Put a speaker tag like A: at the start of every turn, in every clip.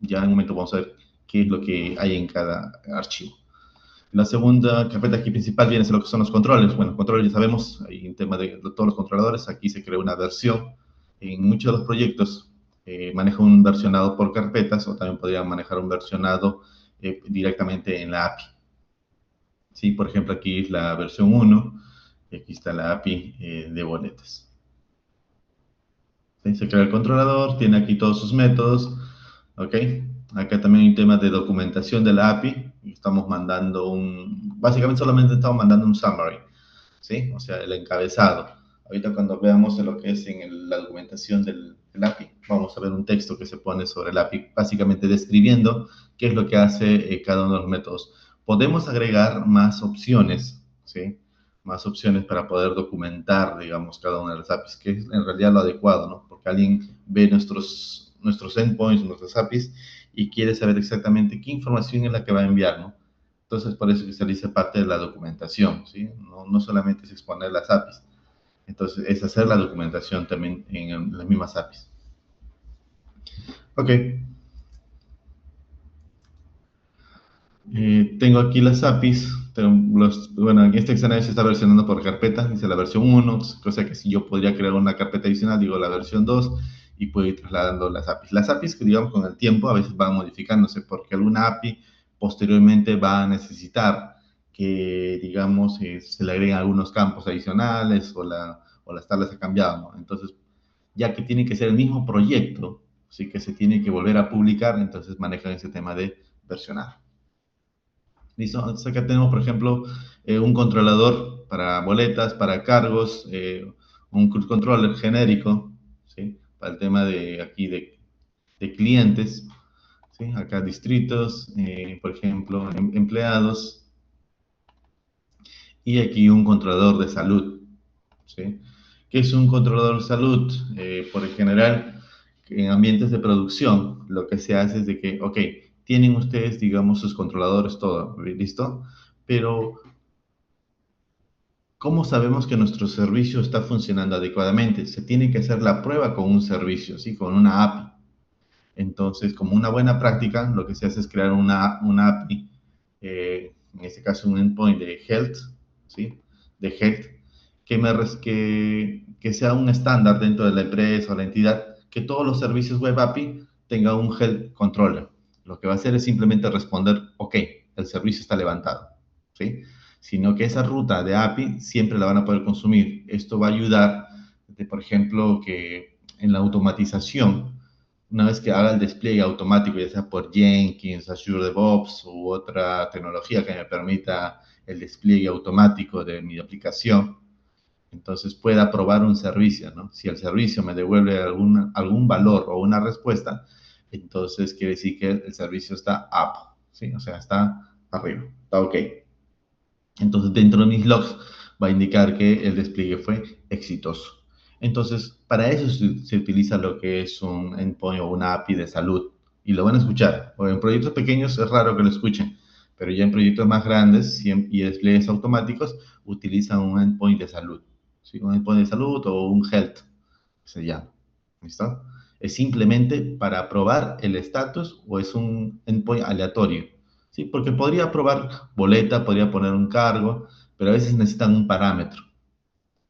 A: Ya en un momento vamos a ver qué es lo que hay en cada archivo. La segunda carpeta aquí principal viene a ser lo que son los controles. Bueno, controles ya sabemos, hay un tema de todos los controladores. Aquí se creó una versión. En muchos de los proyectos maneja un versionado por carpetas o también podría manejar un versionado directamente en la API. Sí, por ejemplo, aquí es la versión 1 y aquí está la API de boletas. ¿Sí? Se crea el controlador, tiene aquí todos sus métodos. ¿Ok? Acá también hay un tema de documentación de la API. Estamos mandando básicamente solamente estamos mandando un summary, ¿sí? O sea, el encabezado. Ahorita cuando veamos lo que es en la documentación del API, vamos a ver un texto que se pone sobre el API, básicamente describiendo qué es lo que hace cada uno de los métodos. Podemos agregar más opciones, ¿sí? Más opciones para poder documentar, digamos, cada una de las APIs, que es en realidad lo adecuado, ¿no? Porque alguien ve nuestros endpoints, nuestras APIs, y quiere saber exactamente qué información es la que va a enviar, ¿no? Entonces, por eso que se dice parte de la documentación, ¿sí? No solamente es exponer las APIs. Entonces, es hacer la documentación también en las mismas APIs. Ok. Tengo aquí las APIs. Bueno, en este escenario se está versionando por carpeta. Dice la versión 1, cosa que si yo podría crear una carpeta adicional, digo la versión 2 y puedo ir trasladando las APIs. Las APIs que, digamos, con el tiempo a veces van modificándose porque alguna API posteriormente va a necesitar que, digamos, se le agreguen algunos campos adicionales o las tablas ha cambiado, ¿no? Entonces, ya que tiene que ser el mismo proyecto, sí que se tiene que volver a publicar, entonces manejan ese tema de versionar. Listo, entonces acá tenemos, por ejemplo, un controlador para boletas, para cargos, un cruise controller genérico, ¿sí? Para el tema de aquí de clientes, ¿sí? Acá distritos, por ejemplo, empleados, y aquí un controlador de salud, ¿sí? ¿Qué es un controlador de salud? Por el general, en ambientes de producción, lo que se hace es de que, ok, tienen ustedes, digamos, sus controladores, todo, ¿listo? Pero ¿cómo sabemos que nuestro servicio está funcionando adecuadamente? Se tiene que hacer la prueba con un servicio, ¿sí? Con una API. Entonces, como una buena práctica, lo que se hace es crear una API, en este caso un endpoint de health, ¿sí? De health, que sea un estándar dentro de la empresa o la entidad, que todos los servicios web API tengan un health controller. Lo que va a hacer es simplemente responder, ok, el servicio está levantado, ¿sí? Sino que esa ruta de API siempre la van a poder consumir. Esto va a ayudar, por ejemplo, que en la automatización, una vez que haga el despliegue automático, ya sea por Jenkins, Azure DevOps u otra tecnología que me permita el despliegue automático de mi aplicación, entonces pueda probar un servicio, ¿no? Si el servicio me devuelve algún valor o una respuesta, entonces quiere decir que el servicio está up, ¿sí? O sea, está arriba, está ok. Entonces, dentro de mis logs va a indicar que el despliegue fue exitoso. Entonces, para eso se utiliza lo que es un endpoint o una API de salud. Y lo van a escuchar. O en proyectos pequeños es raro que lo escuchen, pero ya en proyectos más grandes y despliegues automáticos utilizan un endpoint de salud. ¿Sí? Un endpoint de salud o un health, se llama. ¿Listo? Es simplemente para probar el estatus o es un endpoint aleatorio. ¿Sí? Porque podría probar boleta, podría poner un cargo, pero a veces necesitan un parámetro.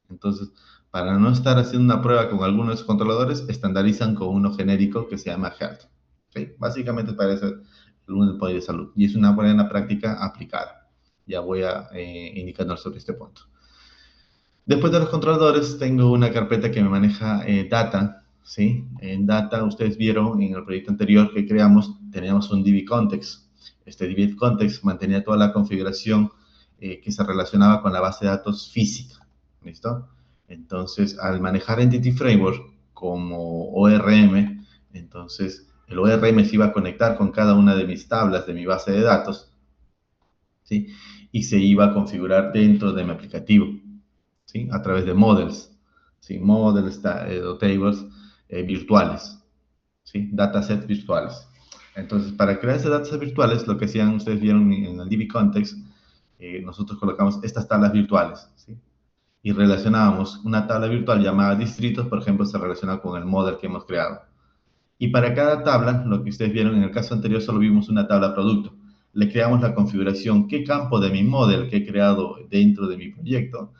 A: Entonces, para no estar haciendo una prueba con algunos controladores, estandarizan con uno genérico que se llama health. ¿Sí? Básicamente parece un endpoint de salud y es una buena práctica aplicada. Ya voy a indicar sobre este punto. Después de los controladores, tengo una carpeta que me maneja data, ¿sí? En data, ustedes vieron en el proyecto anterior que creamos, teníamos un DB Context. Este DB Context mantenía toda la configuración que se relacionaba con la base de datos física, ¿listo? Entonces, al manejar Entity Framework como ORM, entonces el ORM se iba a conectar con cada una de mis tablas de mi base de datos, ¿sí? Y se iba a configurar dentro de mi aplicativo. ¿Sí? A través de models, ¿sí? Models o tables virtuales, ¿sí? Datasets virtuales. Entonces, para crear esas datasets virtuales, lo que hacían, ustedes vieron en el DB Context, nosotros colocamos estas tablas virtuales, ¿sí? Y relacionábamos una tabla virtual llamada distritos, por ejemplo, se relaciona con el model que hemos creado. Y para cada tabla, lo que ustedes vieron en el caso anterior, solo vimos una tabla producto. Le creamos la configuración, qué campo de mi model que he creado dentro de mi proyecto,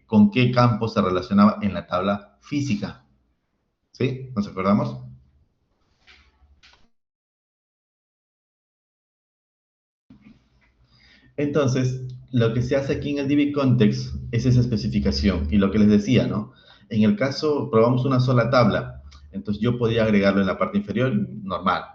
A: con qué campo se relacionaba en la tabla física. ¿Sí? ¿Nos acordamos? Entonces, lo que se hace aquí en el DB Context es esa especificación. Y lo que les decía, ¿no? En el caso, probamos una sola tabla. Entonces, yo podía agregarlo en la parte inferior, normal.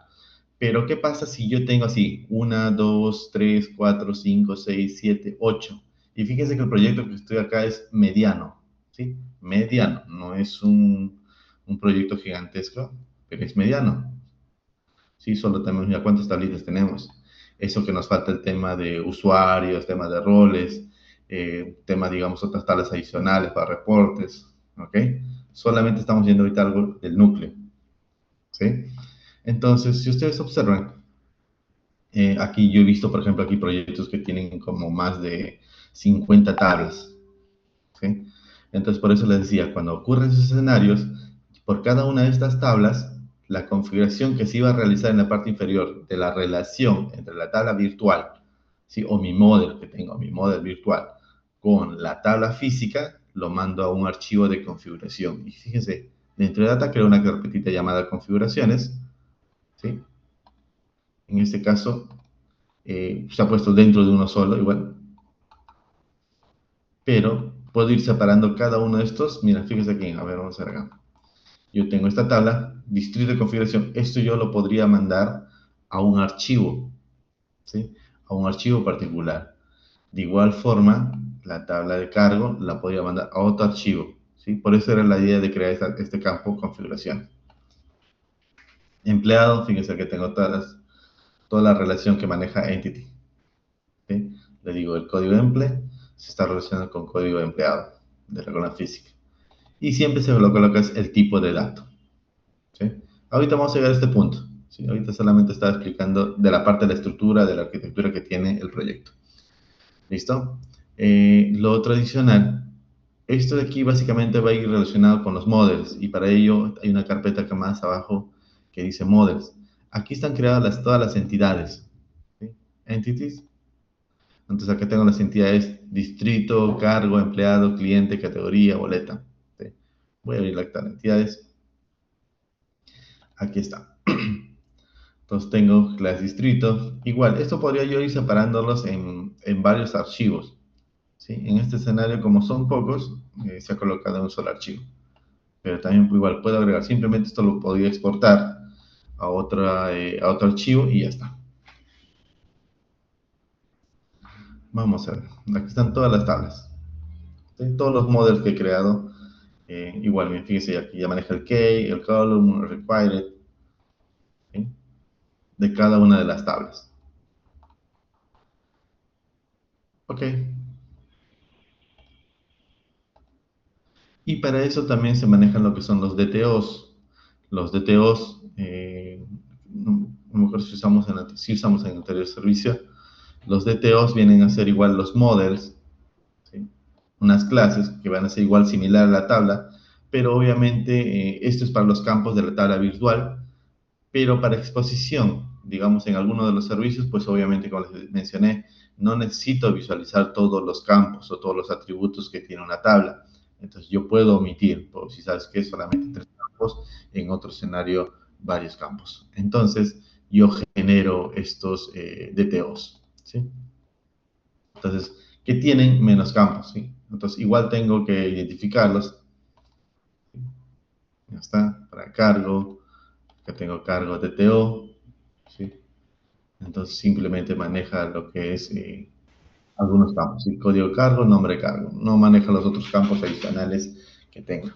A: Pero, ¿qué pasa si yo tengo así? 1, 2, 3, 4, 5, 6, 7, 8. Y fíjense que el proyecto que estoy acá es mediano. ¿Sí? Mediano. No es un proyecto gigantesco, pero es mediano. Sí, solo tenemos ya cuántas tablitas tenemos. Eso que nos falta el tema de usuarios, tema de roles, tema, digamos, otras tablas adicionales para reportes, ¿ok? Solamente estamos viendo ahorita algo del núcleo, ¿sí? Entonces, si ustedes observan, aquí yo he visto, por ejemplo, aquí proyectos que tienen como más de 50 tablas, ¿sí? Entonces, por eso les decía, cuando ocurren esos escenarios, por cada una de estas tablas, la configuración que se iba a realizar en la parte inferior de la relación entre la tabla virtual, ¿sí? O mi model que tengo, mi model virtual, con la tabla física, lo mando a un archivo de configuración. Y fíjense, dentro de Data creo una carpetita llamada configuraciones, ¿sí? En este caso, se ha puesto dentro de uno solo, igual, pero puedo ir separando cada uno de estos. Mira, fíjese aquí, a ver, vamos a ver acá. Yo tengo esta tabla, distrito de configuración. Esto yo lo podría mandar a un archivo, ¿sí? A un archivo particular. De igual forma, la tabla de cargo la podría mandar a otro archivo, ¿sí? Por eso era la idea de crear este campo configuración. Empleado, fíjense que tengo toda la relación que maneja Entity, ¿sí? Le digo el código emple, se está relacionando con código empleado de la columna física. Y siempre se lo coloca el tipo de dato, ¿sí? Ahorita vamos a llegar a este punto, ¿sí? Ahorita solamente estaba explicando de la parte de la estructura, de la arquitectura que tiene el proyecto. ¿Listo? Lo otro adicional, esto de aquí básicamente va a ir relacionado con los models y para ello hay una carpeta acá más abajo que dice models. Aquí están creadas todas las entidades, ¿sí? Entities. Entonces acá tengo las entidades distrito, cargo, empleado, cliente, categoría, boleta, ¿sí? Voy a abrir la acta de entidades. Aquí está. Entonces tengo clase distrito. Igual, esto podría yo ir separándolos en varios archivos, ¿sí? En este escenario, como son pocos, se ha colocado en un solo archivo. Pero también igual puedo agregar, simplemente esto lo podría exportar a otro archivo y ya está. Vamos a ver, aquí están todas las tablas, ¿sí? Todos los models que he creado. Igual, fíjense, aquí ya maneja el key, el column, el required, ¿sí? De cada una de las tablas. Ok. Y para eso también se manejan lo que son los DTOs. Los DTOs, no me acuerdo si usamos en el anterior servicio, los DTOs vienen a ser igual los models, ¿sí? Unas clases que van a ser igual similar a la tabla, pero obviamente esto es para los campos de la tabla virtual, pero para exposición, digamos, en alguno de los servicios, pues obviamente, como les mencioné, no necesito visualizar todos los campos o todos los atributos que tiene una tabla. Entonces yo puedo omitir, por si sabes que solamente 3 campos, en otro escenario varios campos. Entonces yo genero estos DTOs, ¿sí? Entonces, que tienen menos campos, ¿sí? Entonces igual tengo que identificarlos. Ya está, para cargo, que tengo cargo DTO, ¿sí? Entonces simplemente maneja lo que es algunos campos, ¿sí? Código de cargo, nombre de cargo. No maneja los otros campos adicionales que tenga.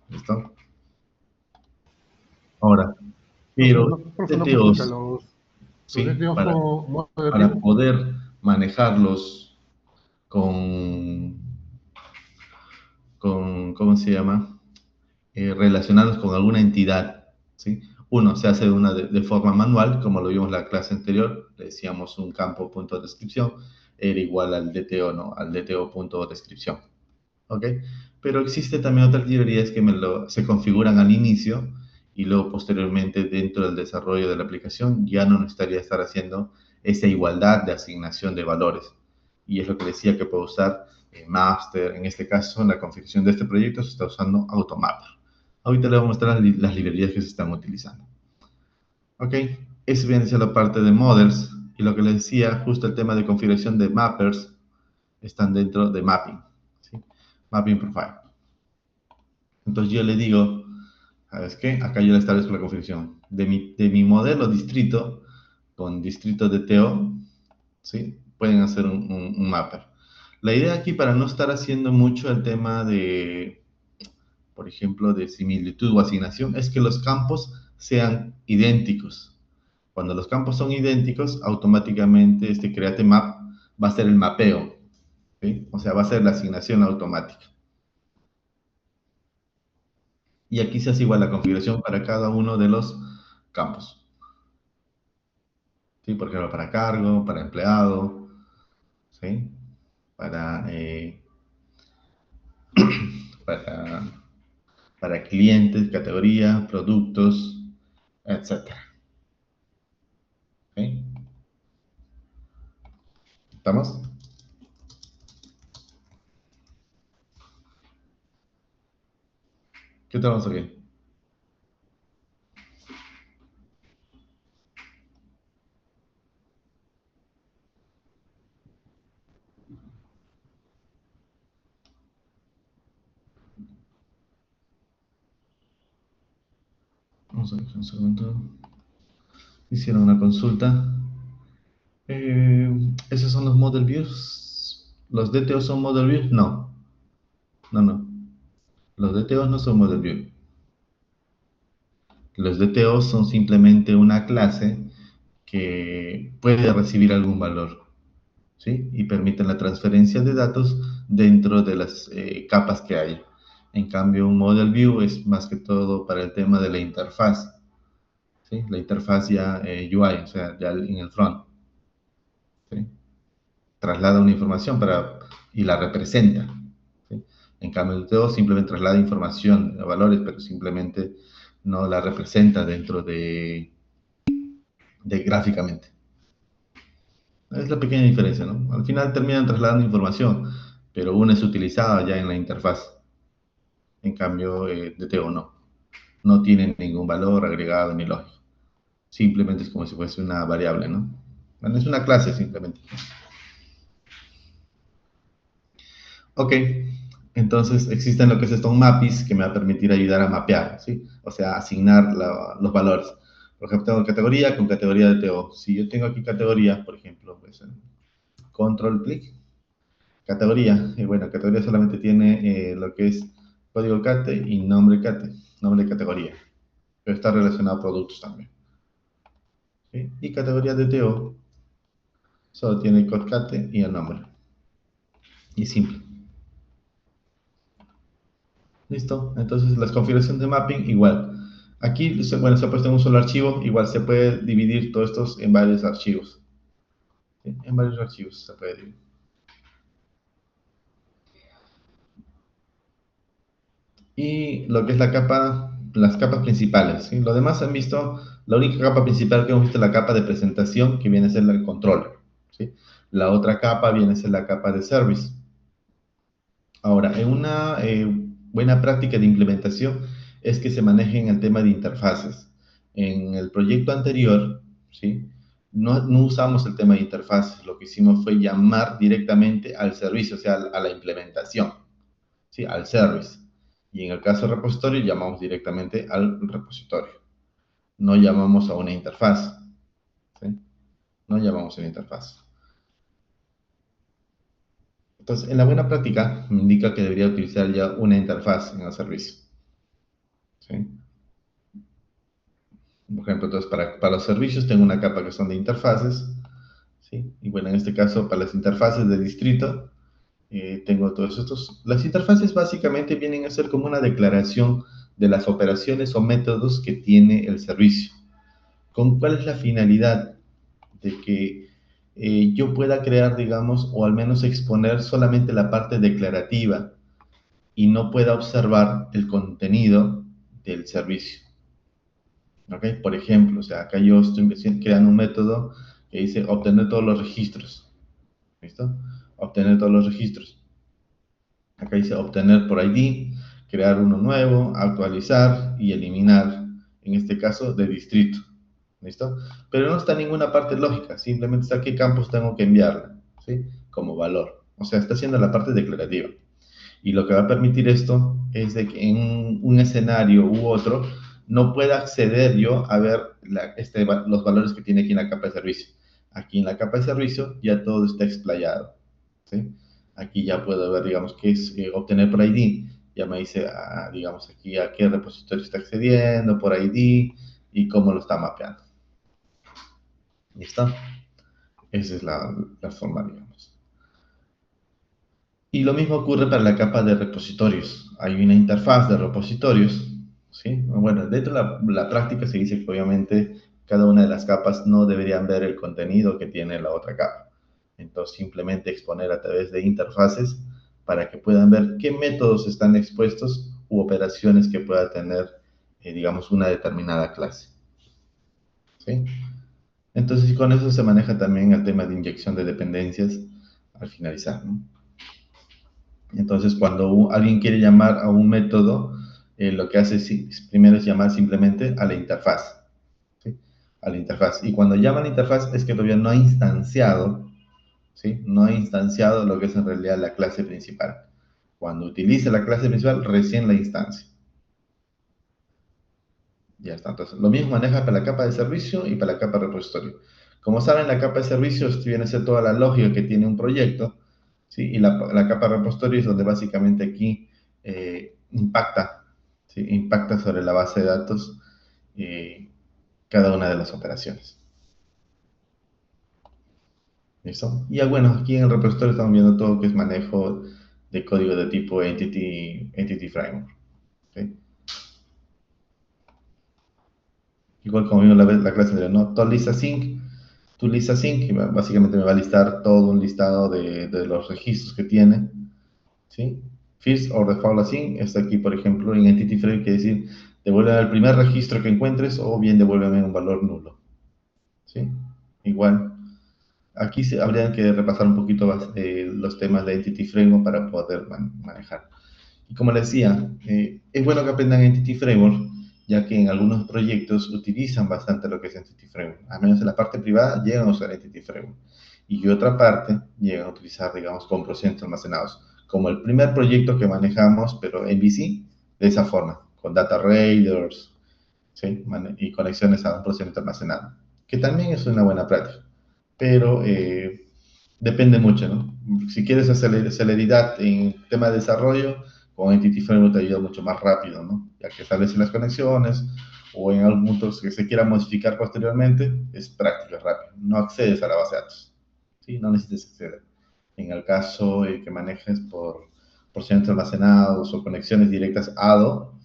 A: ¿Listo? Ahora, pero
B: Profe, una consulta.
A: DTOs,
B: Los
A: ¿sí?
B: DTO son modo de
A: Para
B: archivo.
A: poder manejarlos con, ¿cómo se llama? Relacionarlos con alguna entidad, ¿sí? Uno se hace de forma manual, como lo vimos en la clase anterior, le decíamos un campo punto descripción, era igual al DTO, ¿no? Al DTO punto descripción, ¿ok? Pero existe también otras librerías que se configuran al inicio y luego posteriormente dentro del desarrollo de la aplicación ya no necesitaría estar haciendo esa igualdad de asignación de valores. Y es lo que decía que puedo usar master. En este caso, en la configuración de este proyecto se está usando Automapper. Ahorita les voy a mostrar las librerías que se están utilizando. Ok, eso viene a ser la parte de models, y lo que les decía, justo el tema de configuración de mappers, están dentro de mapping, ¿sí? Mapping profile. Entonces yo le digo, ¿sabes qué? Acá yo le establezco la configuración de mi modelo distrito con distrito de TO, ¿sí? Pueden hacer un mapper. La idea aquí, para no estar haciendo mucho el tema de, por ejemplo, de similitud o asignación, es que los campos sean idénticos. Cuando los campos son idénticos, automáticamente este create map va a ser el mapeo, ¿sí? O sea, va a ser la asignación automática. Y aquí se hace igual la configuración para cada uno de los campos. ¿Sí? Por ejemplo, para cargo, para empleado, ¿sí? Para, para, para clientes, categoría, productos, etcétera. ¿Sí? ¿Estamos? ¿Qué tenemos aquí? Vamos a ver un segundo. Hicieron una consulta. ¿Esos son los model views? ¿Los DTO son model views? No. No, no. Los DTOs no son model view. Los DTOs son simplemente una clase que puede recibir algún valor, ¿sí? Y permiten la transferencia de datos dentro de las capas que hay. En cambio, un model view es más que todo para el tema de la interfaz, ¿sí? La interfaz ya UI, o sea, ya en el front, ¿sí? Traslada una información y la representa, ¿sí? En cambio, el DTO simplemente traslada información, valores, pero simplemente no la representa dentro de gráficamente. Es la pequeña diferencia, ¿no? Al final terminan trasladando información, pero una es utilizada ya en la interfaz. En cambio, DTO no. No tiene ningún valor agregado ni lógico. Simplemente es como si fuese una variable, ¿no? Bueno, es una clase simplemente. Ok, entonces existen lo que es esto, un mapis, que me va a permitir ayudar a mapear, ¿sí? O sea, asignar los valores. Por ejemplo, tengo categoría con categoría de TO. Si yo tengo aquí categoría, por ejemplo, pues control clic, categoría. Y bueno, categoría solamente tiene lo que es código CATE y nombre CATE, nombre de categoría. Pero está relacionado a productos también, ¿sí? Y categoría de TO solo tiene el code CATE y el nombre. Y simple. Listo. Entonces, las configuraciones de mapping, igual. Aquí, bueno, se ha puesto en un solo archivo. Igual se puede dividir todos estos en varios archivos. ¿Sí? En varios archivos se puede dividir. Y lo que es la capa, las capas principales, ¿sí? Lo demás han visto, la única capa principal que hemos visto es la capa de presentación, que viene a ser el controller, ¿sí? La otra capa viene a ser la capa de service. Ahora, en una buena práctica de implementación es que se manejen el tema de interfaces. En el proyecto anterior, ¿sí? No usamos el tema de interfaces, lo que hicimos fue llamar directamente al servicio, o sea, a la implementación, ¿sí? Al service. Y en el caso del repositorio, llamamos directamente al repositorio. No llamamos a una interfaz, ¿sí? No llamamos a una interfaz. Entonces, en la buena práctica, me indica que debería utilizar ya una interfaz en el servicio, ¿sí? Por ejemplo, entonces para los servicios tengo una capa que son de interfaces, ¿sí? Y bueno, en este caso, para las interfaces de distrito, tengo todos estos. Las interfaces básicamente vienen a ser como una declaración de las operaciones o métodos que tiene el servicio. ¿Con cuál es la finalidad? De que yo pueda crear, digamos, o al menos exponer solamente la parte declarativa y no pueda observar el contenido del servicio. ¿Ok? Por ejemplo, o sea, acá yo estoy creando un método que dice obtener todos los registros. ¿Listo? Obtener todos los registros. Acá dice obtener por ID, crear uno nuevo, actualizar y eliminar, en este caso, de distrito. ¿Listo? Pero no está en ninguna parte lógica, simplemente está qué campos tengo que enviarle, ¿sí? Como valor. O sea, está haciendo la parte declarativa. Y lo que va a permitir esto es de que en un escenario u otro no pueda acceder yo a ver los valores que tiene aquí en la capa de servicio. Aquí en la capa de servicio ya todo está explayado, ¿sí? Aquí ya puedo ver, digamos, qué es obtener por ID. Ya me dice, digamos, aquí a qué repositorio está accediendo por ID y cómo lo está mapeando. ¿Listo? Esa es la forma, digamos. Y lo mismo ocurre para la capa de repositorios. Hay una interfaz de repositorios, ¿sí? Bueno, dentro de la práctica se dice que obviamente cada una de las capas no deberían ver el contenido que tiene la otra capa. Entonces, simplemente exponer a través de interfaces para que puedan ver qué métodos están expuestos u operaciones que pueda tener, digamos, una determinada clase, ¿sí? Entonces, con eso se maneja también el tema de inyección de dependencias al finalizar, ¿no? Entonces, cuando alguien quiere llamar a un método, lo que hace primero es llamar simplemente a la interfaz, ¿sí? A la interfaz. Y cuando llama a la interfaz es que todavía no ha instanciado, ¿sí? No ha instanciado lo que es en realidad la clase principal. Cuando utilice la clase principal, recién la instancia. Ya está. Entonces, lo mismo maneja para la capa de servicio y para la capa de repositorio. Como saben, la capa de servicio viene a ser toda la lógica que tiene un proyecto, ¿sí? Y la capa de repositorio es donde básicamente aquí impacta, ¿sí? Impacta sobre la base de datos cada una de las operaciones. ¿Listo? Y bueno, aquí en el repositorio estamos viendo todo lo que es manejo de código de tipo Entity Framework, ¿sí? Igual como vimos la clase anterior, ¿no? Todo list async, tu list async, y básicamente me va a listar todo un listado de los registros que tiene, ¿sí? First or default async, está aquí, por ejemplo, en Entity Frame, quiere decir, devuelve el primer registro que encuentres o bien devuélveme un valor nulo, ¿sí? Igual, aquí habría que repasar un poquito más, los temas de Entity Framework para poder manejar. Y como les decía, es bueno que aprendan Entity Framework, ya que en algunos proyectos utilizan bastante lo que es Entity Framework. Al menos en la parte privada llegan a usar Entity Framework. Y otra parte llegan a utilizar, digamos, con procedimientos almacenados. Como el primer proyecto que manejamos, pero en VC, de esa forma, con data raiders, ¿sí? Y conexiones a un procedimiento almacenado, que también es una buena práctica. Pero depende mucho, ¿no? Si quieres celeridad en tema de desarrollo, con Entity Framework te ayuda mucho más rápido, ¿no? Ya que establece las conexiones o en algún punto que se quiera modificar posteriormente, es práctico, es rápido. No accedes a la base de datos, ¿sí? No necesitas acceder. En el caso que manejes por centros almacenados o conexiones directas ADO,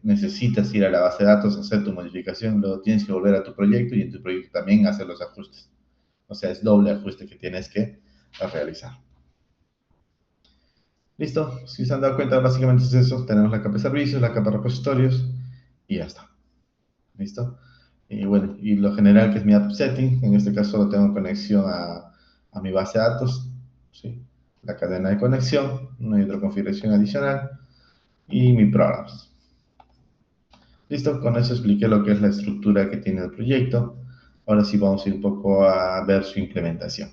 A: necesitas ir a la base de datos, hacer tu modificación, luego tienes que volver a tu proyecto y en tu proyecto también hacer los ajustes. O sea, es doble ajuste que tienes que realizar. Listo, si se han dado cuenta, básicamente es eso. Tenemos la capa de servicios, la capa de repositorios y ya está. ¿Listo? Y bueno, y lo general que es mi app setting, en este caso tengo conexión a mi base de datos, ¿sí? La cadena de conexión, no hay otra configuración adicional y mi programs. Listo, con eso expliqué lo que es la estructura que tiene el proyecto. Ahora sí vamos a ir un poco a ver su implementación.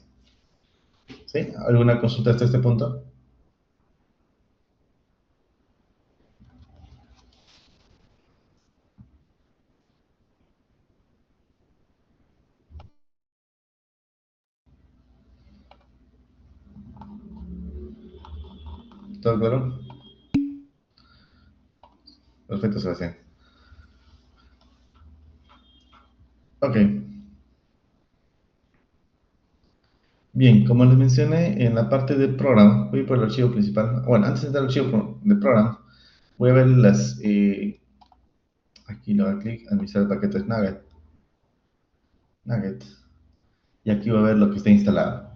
A: ¿Sí? ¿Alguna consulta hasta este punto? ¿Todo claro? Perfecto, Sebastián. Ok. Bien, como les mencioné, en la parte de program, voy por el archivo principal. Bueno, antes de entrar al archivo de program, voy a ver aquí le doy clic, administrar paquetes Nugget, y aquí voy a ver lo que está instalado.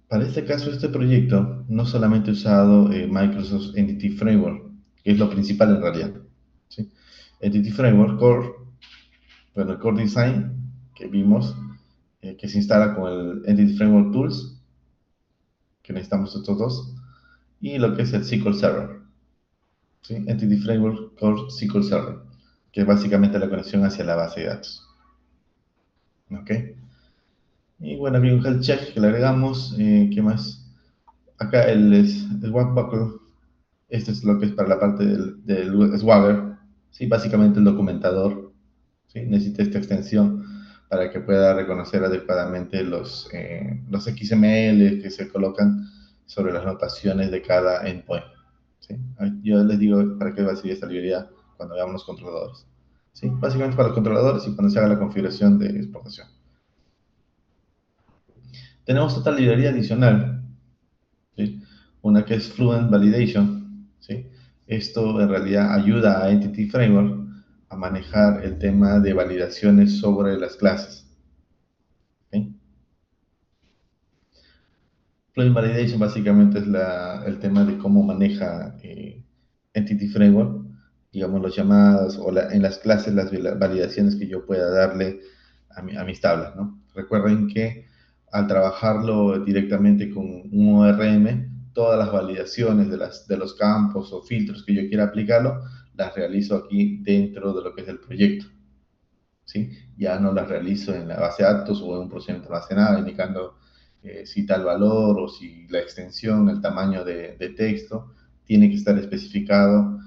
A: Para este caso, este proyecto no solamente he usado Microsoft Entity Framework, que es lo principal en realidad. ¿Sí? Entity Framework Core, bueno, el Core Design que vimos, que se instala con el Entity Framework Tools, que necesitamos estos dos, y lo que es el SQL Server. ¿Sí? Entity Framework Core SQL Server, que es básicamente la conexión hacia la base de datos. ¿Ok? Y bueno, aquí un health check que le agregamos. ¿Qué más? Acá el Webbuckle. Esto es lo que es para la parte del Swagger. Sí, básicamente el documentador. ¿Sí? Necesita esta extensión para que pueda reconocer adecuadamente los XML que se colocan sobre las notaciones de cada endpoint. ¿Sí? Yo les digo para qué va a servir esta librería cuando veamos los controladores. ¿Sí? Básicamente para los controladores y cuando se haga la configuración de exportación. Tenemos otra librería adicional, ¿sí? Una que es Fluent Validation. ¿Sí? Esto en realidad ayuda a Entity Framework a manejar el tema de validaciones sobre las clases. ¿Sí? Fluent Validation básicamente es el tema de cómo maneja Entity Framework, digamos, las llamadas o en las clases las validaciones que yo pueda darle a mis tablas, ¿no? Recuerden que al trabajarlo directamente con un ORM, todas las validaciones de los campos o filtros que yo quiera aplicarlo, las realizo aquí dentro de lo que es el proyecto. ¿Sí? Ya no las realizo en la base de datos o en un procedimiento almacenado indicando si tal valor o si la extensión, el tamaño de texto tiene que estar especificado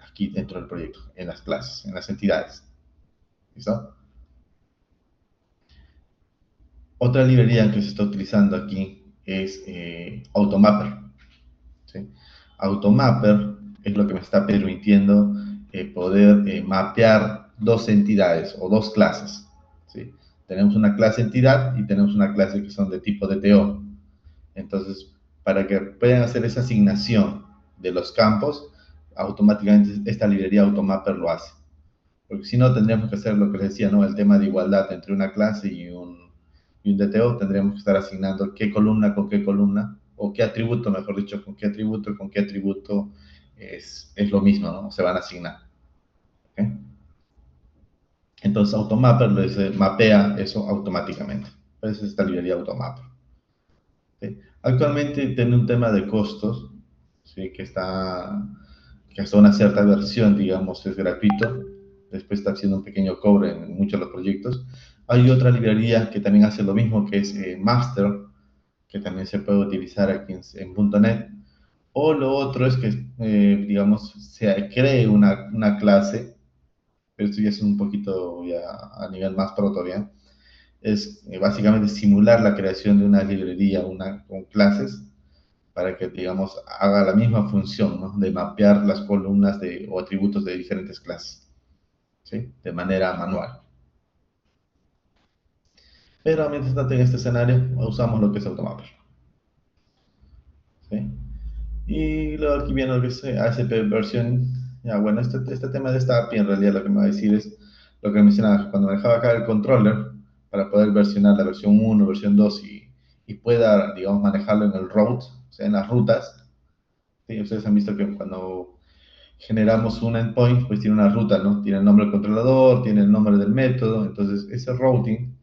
A: aquí dentro del proyecto, en las clases, en las entidades. ¿Listo? Otra librería que se está utilizando aquí es Automapper. ¿Sí? Automapper es lo que me está permitiendo poder mapear dos entidades o dos clases. ¿Sí? Tenemos una clase entidad y tenemos una clase que son de tipo DTO. Entonces, para que puedan hacer esa asignación de los campos, automáticamente esta librería Automapper lo hace. Porque si no, tendríamos que hacer lo que les decía, ¿no? El tema de igualdad entre una clase y un DTO, tendríamos que estar asignando qué columna con qué columna, o qué atributo, mejor dicho, con qué atributo es lo mismo, ¿no? Se van a asignar. ¿Okay? Entonces, Automapper les mapea eso automáticamente. Pues es esta librería Automapper. ¿Okay? Actualmente tiene un tema de costos, ¿sí? Que hasta una cierta versión, digamos, es gratuito. Después está haciendo un pequeño cobre en muchos de los proyectos. Hay otra librería que también hace lo mismo, que es Master, que también se puede utilizar aquí en .NET. O lo otro es que, digamos, se cree una clase, pero esto ya es un poquito ya a nivel más pro todavía, es básicamente simular la creación de una librería con clases para que, digamos, haga la misma función, ¿no? De mapear las columnas o atributos de diferentes clases, ¿sí? De manera manual. Pero mientras tanto en este escenario usamos lo que es Automapper, ¿sí? Y luego aquí viene lo que es ASP versión. Ya, bueno, este tema de esta API en realidad lo que me va a decir es lo que mencionaba, cuando manejaba acá el controller para poder versionar la versión 1, versión 2 y pueda, digamos, manejarlo en el route, o sea, en las rutas. ¿Sí? Ustedes han visto que cuando generamos un endpoint, pues tiene una ruta, ¿no? Tiene el nombre del controlador, tiene el nombre del método, entonces ese routing,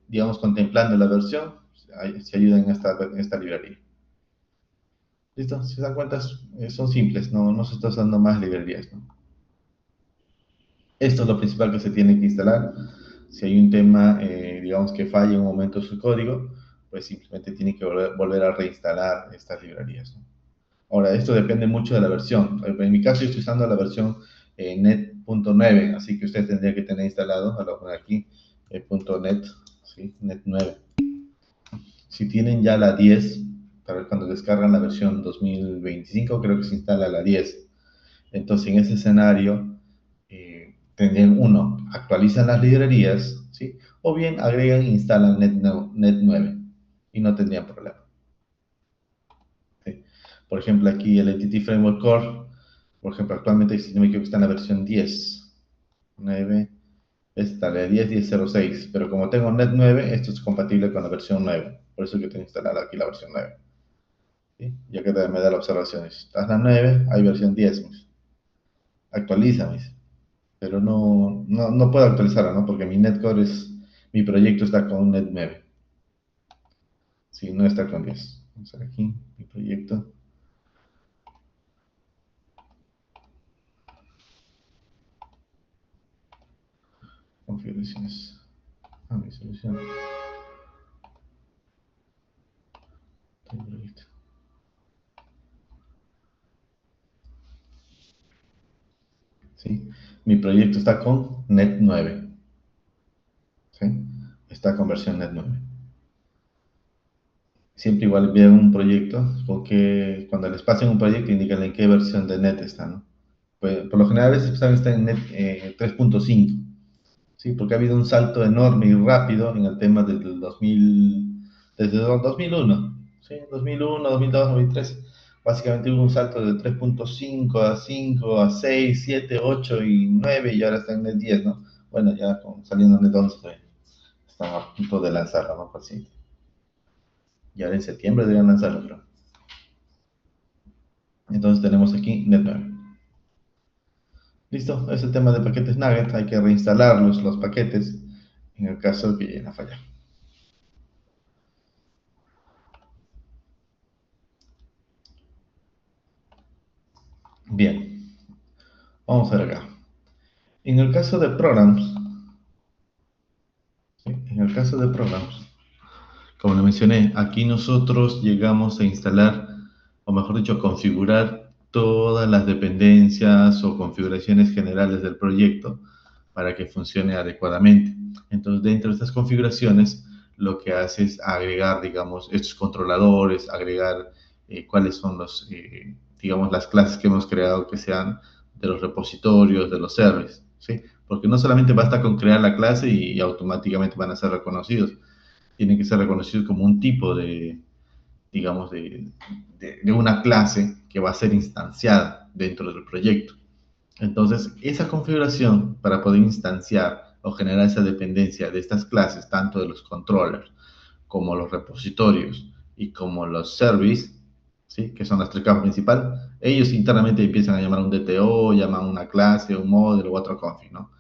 A: digamos, contemplando la versión, se ayuda en esta librería. ¿Listo? Si se dan cuenta, son simples, no se está usando más librerías, ¿no? Esto es lo principal que se tiene que instalar. Si hay un tema, digamos, que falla en un momento su código, pues simplemente tiene que volver a reinstalar estas librerías, ¿no? Ahora, esto depende mucho de la versión. En mi caso, yo estoy usando la versión net.9, así que usted tendría que tener instalado, a lo mejor aquí, .net, ¿sí? Net 9. Si tienen ya la 10, para cuando descargan la versión 2025, creo que se instala la 10. Entonces, en ese escenario, tendrían uno, actualizan las librerías, ¿sí? O bien agregan e instalan Net 9 y no tendrían problema. ¿Sí? Por ejemplo, aquí el Entity Framework Core, por ejemplo, actualmente, si no me equivoco, está en la versión 10. 9, esta, la 10.10.06, pero como tengo Net 9, esto es compatible con la versión 9. Por eso que tengo que instalar aquí la versión 9. ¿Sí? Ya que me da la observación. Estás la 9, hay versión 10. Actualiza, pero no puedo actualizarla, ¿no? Porque mi netcore mi proyecto está con net 9. Sí, no está con 10. Vamos a ver aquí, mi proyecto. Configuraciones. Mi solución. Proyecto. ¿Sí? Mi proyecto está con net 9. ¿Sí? Está con versión net 9. Siempre igual vean un proyecto, porque cuando les pasen un proyecto, indican en qué versión de net está, ¿no? Pues, por lo general, a veces está en net 3.5. Sí, porque ha habido un salto enorme y rápido en el tema desde 2001, ¿sí? 2001, 2002, 2003, básicamente hubo un salto de 3.5 a 5, a 6, 7, 8 y 9 y ahora está en el 10, ¿no? Bueno, ya saliendo en el 11, están a punto de lanzarlo, ¿no? Por sí. Y ahora en septiembre deberían lanzarlo, creo. Entonces tenemos aquí net 9. Listo, es el tema de paquetes Nugget, hay que reinstalar los paquetes en el caso de que lleguen a fallar. Bien, vamos a ver acá. En el caso de programs, ¿sí? En el caso de programs, como le mencioné, aquí nosotros llegamos a instalar, o mejor dicho, configurar todas las dependencias o configuraciones generales del proyecto para que funcione adecuadamente. Entonces, dentro de estas configuraciones, lo que hace es agregar, digamos, estos controladores, agregar cuáles son digamos, las clases que hemos creado que sean de los repositorios, de los services, ¿sí? Porque no solamente basta con crear la clase y automáticamente van a ser reconocidos, tienen que ser reconocidos como un tipo digamos, de una clase que va a ser instanciada dentro del proyecto. Entonces, esa configuración para poder instanciar o generar esa dependencia de estas clases, tanto de los controllers como los repositorios y como los services, ¿sí? Que son las tres capas principales, ellos internamente empiezan a llamar un DTO, llaman una clase, un módulo u otro config, ¿no?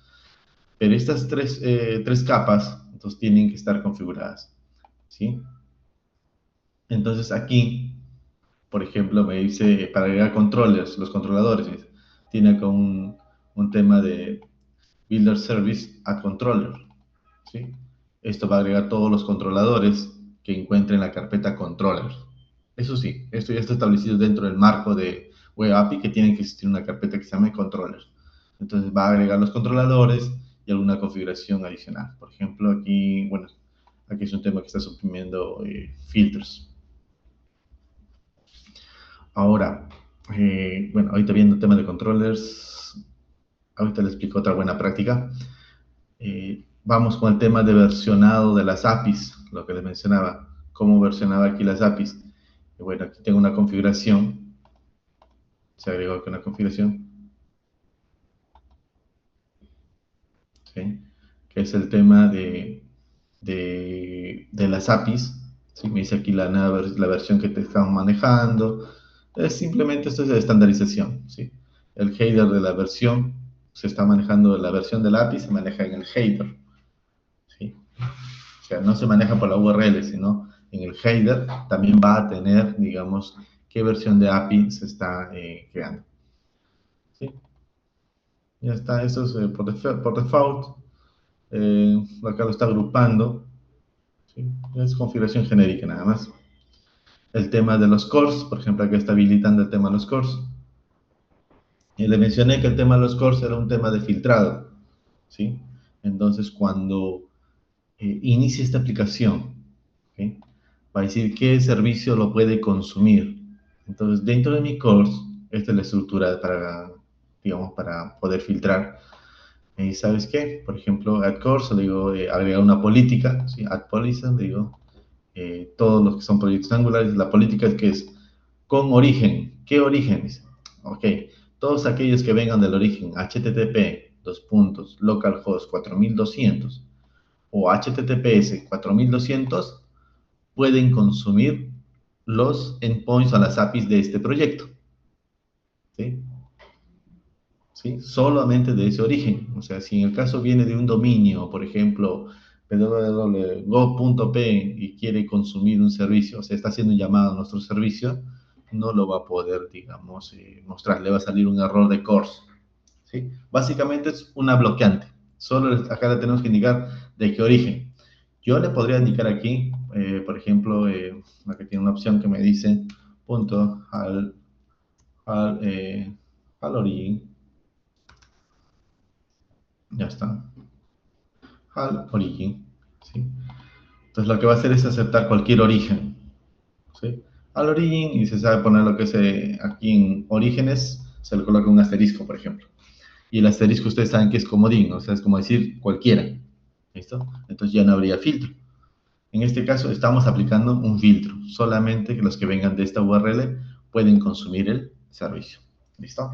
A: Pero estas tres capas, entonces, tienen que estar configuradas, ¿sí? Entonces, aquí, por ejemplo, me dice, para agregar controllers, los controladores, tiene acá un tema de Builder Service Add Controller, ¿sí? Esto va a agregar todos los controladores que encuentre en la carpeta Controllers. Eso sí, esto ya está establecido dentro del marco de Web API, que tiene que existir una carpeta que se llame Controllers. Entonces va a agregar los controladores y alguna configuración adicional. Por ejemplo, aquí, bueno, aquí es un tema que está suprimiendo filtros. Ahora, bueno, ahorita viendo el tema de controllers, ahorita les explico otra buena práctica. Vamos con el tema de versionado de las APIs, lo que les mencionaba, cómo versionaba aquí las APIs. Bueno, aquí tengo una configuración, se agregó aquí una configuración, ¿sí? Que es el tema de las APIs. ¿Sí? Me dice aquí la versión que te estamos manejando. Simplemente esto es de estandarización, ¿sí? El header de la versión se está manejando, la versión del API se maneja en el header, ¿sí? O sea, no se maneja por la URL, sino en el header también va a tener, digamos, qué versión de API se está creando, ¿sí? Ya está, esto es por default. Acá lo está agrupando, ¿sí? Es configuración genérica nada más. El tema de los cores, por ejemplo, aquí está habilitando el tema de los cores. Y le mencioné que el tema de los cores era un tema de filtrado, ¿sí? Entonces, cuando inicie esta aplicación, ¿okay? Va a decir qué servicio lo puede consumir. Entonces, dentro de mi course, esta es la estructura para, digamos, para poder filtrar. Y ¿sabes qué? Por ejemplo, add course, le digo, agregar una política, ¿sí? Add policy, le digo, todos los que son proyectos angulares, la política es que es con origen. ¿Qué orígenes? Ok, todos aquellos que vengan del origen HTTP, localhost 4200 o HTTPS 4200, pueden consumir los endpoints o las APIs de este proyecto. ¿Sí? ¿Sí? Solamente de ese origen. O sea, si en el caso viene de un dominio, por ejemplo, www.go.p y quiere consumir un servicio, o sea, está haciendo un llamado a nuestro servicio, no lo va a poder, digamos, mostrar. Le va a salir un error de course. ¿Sí? Básicamente es una bloqueante. Solo acá le tenemos que indicar de qué origen. Yo le podría indicar aquí, por ejemplo, aquí tiene una opción que me dice punto al origen. Ya está. Al origen. ¿Sí? Entonces lo que va a hacer es aceptar cualquier origen. ¿Sí? Al origen, y se sabe poner lo que es aquí en orígenes, se le coloca un asterisco, por ejemplo. Y el asterisco ustedes saben que es comodín, o sea, es como decir cualquiera. ¿Listo? Entonces ya no habría filtro. En este caso estamos aplicando un filtro. Solamente que los que vengan de esta URL pueden consumir el servicio. ¿Listo?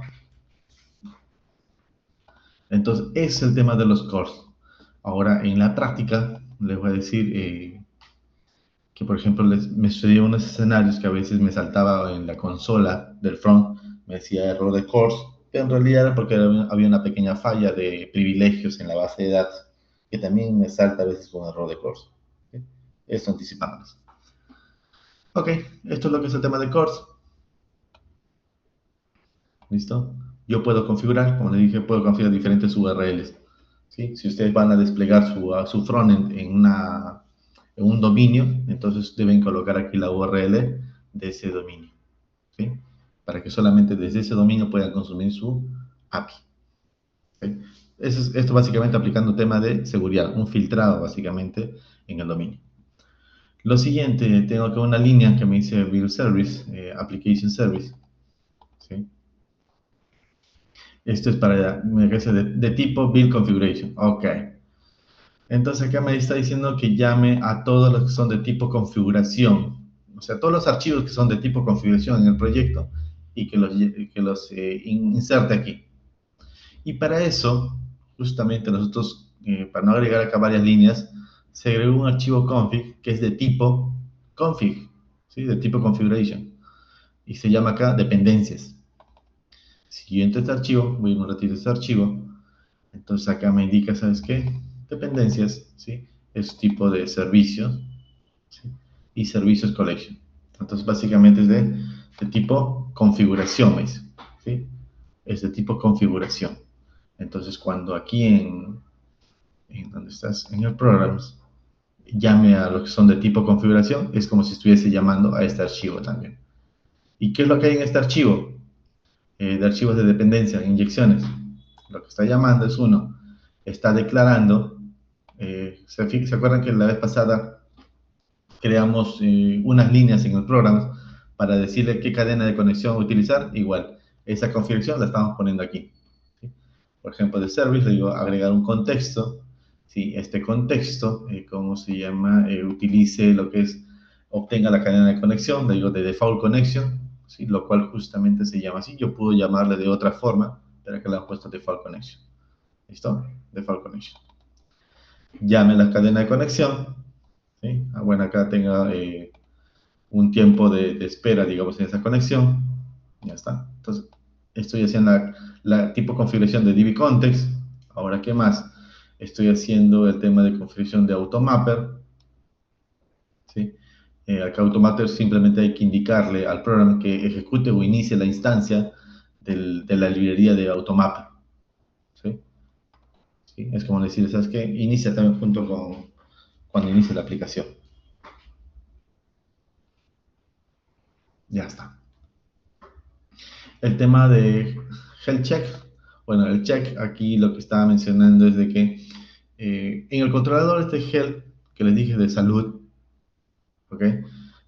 A: Entonces, ese es el tema de los cores. Ahora, en la práctica, les voy a decir que, por ejemplo, me sucedían unos escenarios que a veces me saltaba en la consola del front, me decía error de cores, pero en realidad era porque había una pequeña falla de privilegios en la base de datos, que también me salta a veces con error de cores. ¿Sí? Esto anticipándonos. Ok, esto es lo que es el tema de cores. ¿Listo? Yo puedo configurar, como les dije, puedo configurar diferentes URLs. ¿Sí? Si ustedes van a desplegar su frontend en un dominio, entonces deben colocar aquí la URL de ese dominio. ¿Sí? Para que solamente desde ese dominio puedan consumir su API. ¿Sí? Esto básicamente aplicando tema de seguridad, un filtrado básicamente en el dominio. Lo siguiente, tengo acá una línea que me dice Build Service, Application Service. ¿Sí? Esto es para de tipo Build Configuration. Ok. Entonces acá me está diciendo que llame a todos los que son de tipo configuración. O sea, todos los archivos que son de tipo configuración en el proyecto y que los inserte aquí. Y para eso, justamente nosotros, para no agregar acá varias líneas, se agregó un archivo config que es de tipo config, ¿sí? De tipo configuration. Y se llama acá dependencias. Si yo entro a este archivo, voy a un ratito a este archivo, entonces acá me indica, ¿sabes qué? Dependencias, ¿sí? Es tipo de servicios, ¿sí? Y servicios collection. Entonces básicamente es de tipo configuración, me dice, ¿sí? Es de tipo configuración. Entonces cuando aquí en donde estás, en el programs, llame a lo que son de tipo configuración, es como si estuviese llamando a este archivo también. ¿Y qué es lo que hay en este archivo? De archivos de dependencia, inyecciones. Lo que está llamando es uno, está declarando, ¿se acuerdan que la vez pasada creamos unas líneas en el programa para decirle qué cadena de conexión utilizar? Igual, esa configuración la estamos poniendo aquí. ¿Sí? Por ejemplo, de service le digo agregar un contexto. ¿Sí? Este contexto, ¿cómo se llama? Utilice lo que es, obtenga la cadena de conexión, le digo de default connection, ¿sí? Lo cual justamente se llama así. Yo puedo llamarle de otra forma, pero que le han puesto default connection. ¿Listo? Default connection. Llame la cadena de conexión. ¿Sí? Bueno, acá tenga un tiempo de espera, digamos, en esa conexión. Ya está. Entonces, estoy haciendo la tipo configuración de DB Context. Ahora, ¿qué más? Estoy haciendo el tema de configuración de Automapper. ¿Sí? Acá Automapper simplemente hay que indicarle al programa que ejecute o inicie la instancia de la librería de Automapper. ¿Sí? ¿Sí? Es como decir, ¿sabes qué? Inicia también junto con cuando inicie la aplicación. Ya está. El tema de health check, bueno, el check aquí lo que estaba mencionando es de que en el controlador este health que les dije de salud, ¿ok?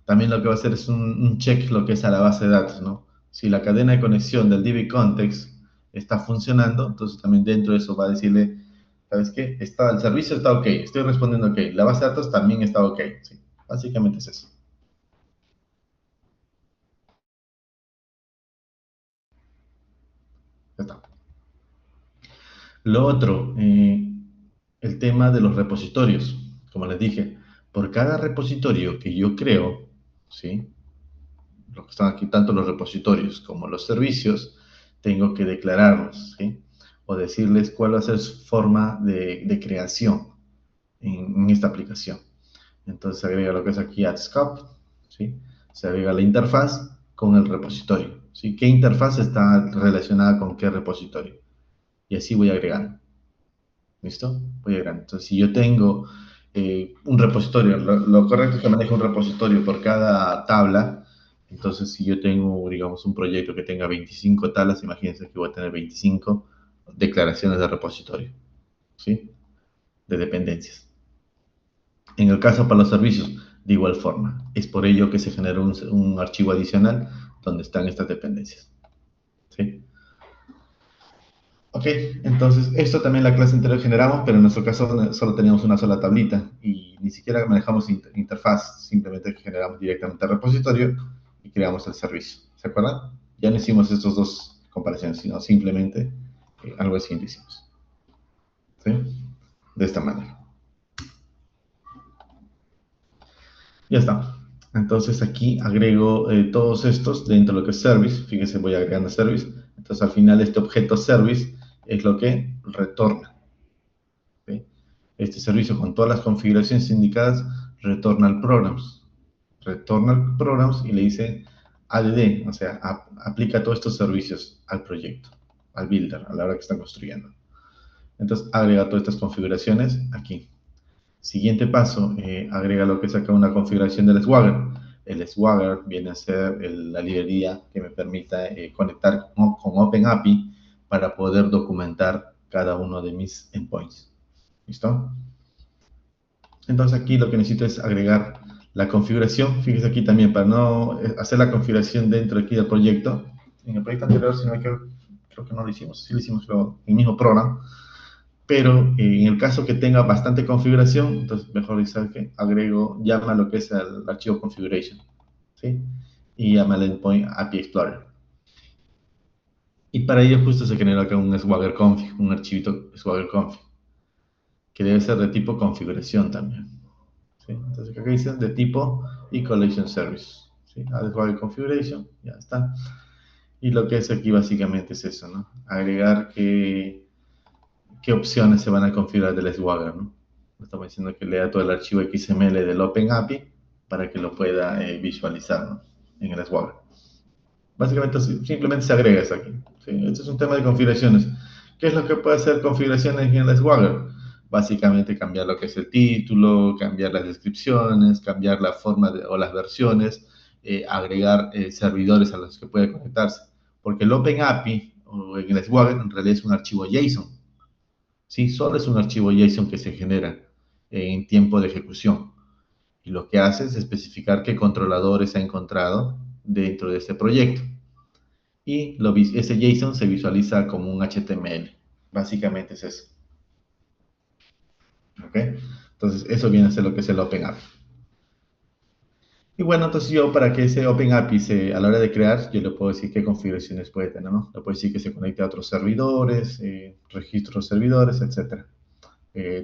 A: También lo que va a hacer es un check lo que es a la base de datos, ¿no? Si la cadena de conexión del DB context está funcionando, entonces también dentro de eso va a decirle, ¿sabes qué? El servicio está ok, estoy respondiendo ok, la base de datos también está ok, ¿sí? Básicamente es eso. Ya está. Lo otro, el tema de los repositorios, como les dije. Por cada repositorio que yo creo, ¿sí? Lo que están aquí, tanto los repositorios como los servicios, tengo que declararlos, ¿sí? O decirles cuál va a ser su forma de creación en esta aplicación. Entonces se agrega lo que es aquí add scope, ¿sí? Se agrega la interfaz con el repositorio, ¿sí? ¿Qué interfaz está relacionada con qué repositorio? Y así voy agregando. ¿Listo? Voy agregando. Entonces, si yo tengo un repositorio, lo correcto es que maneje un repositorio por cada tabla. Entonces, si yo tengo, digamos, un proyecto que tenga 25 tablas, imagínense que voy a tener 25 declaraciones de repositorio, ¿sí? De dependencias. En el caso para los servicios, de igual forma. Es por ello que se genera un archivo adicional donde están estas dependencias, ¿sí? Ok, entonces esto también la clase anterior generamos, pero en nuestro caso solo teníamos una sola tablita y ni siquiera manejamos interfaz, simplemente generamos directamente el repositorio y creamos el servicio. ¿Se acuerdan? Ya no hicimos estos dos comparaciones, sino simplemente algo así lo hicimos. ¿Sí? De esta manera. Ya está. Entonces aquí agrego todos estos dentro de lo que es service. Fíjense, voy agregando service. Entonces al final este objeto service es lo que retorna. ¿Sí? Este servicio con todas las configuraciones indicadas retorna al programs. Retorna al programs y le dice add, o sea, aplica todos estos servicios al proyecto, al builder, a la hora que están construyendo. Entonces agrega todas estas configuraciones aquí. Siguiente paso, agrega lo que es acá una configuración del Swagger. El Swagger viene a ser la librería que me permita conectar con OpenAPI para poder documentar cada uno de mis endpoints. ¿Listo? Entonces aquí lo que necesito es agregar la configuración. Fíjese aquí también, para no hacer la configuración dentro aquí del proyecto. En el proyecto anterior, si no me equivoco, creo que no lo hicimos. Sí lo hicimos en el mismo programa. Pero en el caso que tenga bastante configuración, entonces mejor dice que agrego, llama lo que es el archivo configuration. ¿Sí? Y llama el endpoint API Explorer. Y para ello justo se genera acá un Swagger config, un archivito Swagger config, que debe ser de tipo configuración también. ¿Sí? Entonces acá dice de tipo y collection service. ¿Sí? Add Swagger configuration, ya está. Y lo que es aquí básicamente es eso, ¿no? Agregar qué opciones se van a configurar del Swagger, ¿no? Estamos diciendo que lea todo el archivo XML del OpenAPI para que lo pueda visualizar, ¿no? En el Swagger. Básicamente simplemente se agrega eso aquí. ¿Sí? Este es un tema de configuraciones. ¿Qué es lo que puede hacer configuraciones en el Swagger? Básicamente cambiar lo que es el título, cambiar las descripciones, cambiar la forma o las versiones, agregar servidores a los que puede conectarse. Porque el OpenAPI o en el Swagger en realidad es un archivo JSON. ¿Sí? Solo es un archivo JSON que se genera en tiempo de ejecución. Y lo que hace es especificar qué controladores ha encontrado dentro de este proyecto. Y ese JSON se visualiza como un HTML. Básicamente es eso. ¿Ok? Entonces, eso viene a ser lo que es el OpenAPI. Y bueno, entonces yo para que ese OpenAPI a la hora de crear, yo le puedo decir qué configuraciones puede tener, ¿no? Le puedo decir que se conecte a otros servidores, registros servidores, etc.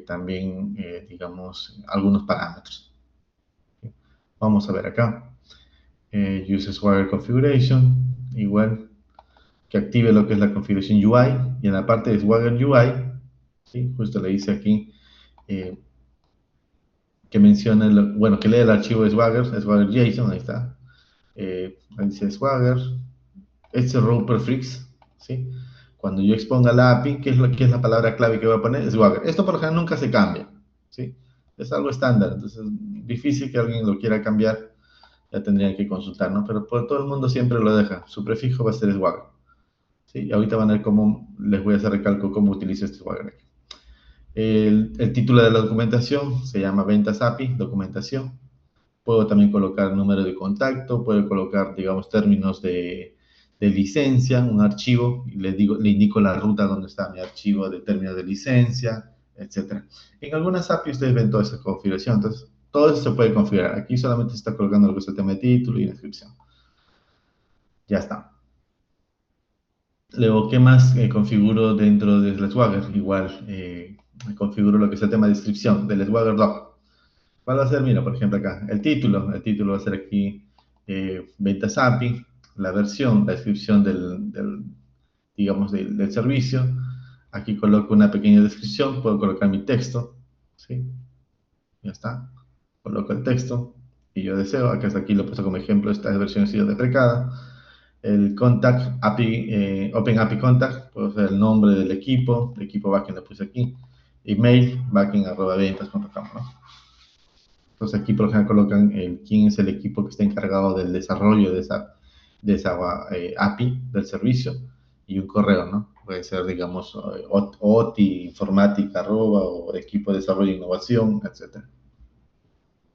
A: También, digamos, algunos parámetros. Vamos a ver acá. Use Swagger Configuration, igual que active lo que es la configuración UI, y en la parte de Swagger UI, ¿sí? Justo le dice aquí eh, que menciona, bueno, que lee el archivo de Swagger JSON, ahí está. Ahí dice Swagger, este es row prefix, ¿sí? Cuando yo exponga la API, ¿qué es la palabra clave que voy a poner? Swagger. Esto por lo general nunca se cambia, ¿sí? Es algo estándar, entonces es difícil que alguien lo quiera cambiar, ya tendrían que consultar, ¿no? Pero por todo el mundo siempre lo deja, su prefijo va a ser Swagger. ¿Sí? Y ahorita van a ver cómo, les voy a hacer recalco cómo utilizo este Swagger aquí. El título de la documentación se llama Ventas API, documentación. Puedo también colocar número de contacto, puedo colocar, digamos, términos de licencia, un archivo, y le indico la ruta donde está mi archivo de términos de licencia, etc. En algunas API ustedes ven toda esa configuración, entonces todo eso se puede configurar. Aquí solamente se está colocando lo que es el tema de título y descripción. Ya está. Luego, ¿qué más configuro dentro del Swagger? Igual, configuro lo que es el tema de descripción del Swagger Doc. ¿Cuál va a ser? Mira, por ejemplo acá, el título va a ser aquí ventas API, la versión, la descripción digamos, del servicio. Aquí coloco una pequeña descripción, puedo colocar mi texto, ¿sí? Ya está. Coloco el texto y yo deseo, acá hasta aquí lo he puesto como ejemplo, esta versión ha sido deprecada. El contact API, Open API Contact, puedo hacer el nombre del equipo backend lo puse aquí, email, backend@ventas.com, ¿no? Entonces aquí por ejemplo colocan quién es el equipo que está encargado del desarrollo de esa API del servicio y un correo, ¿no? Puede ser, digamos, OTI, informática, o equipo de desarrollo e innovación, etcétera.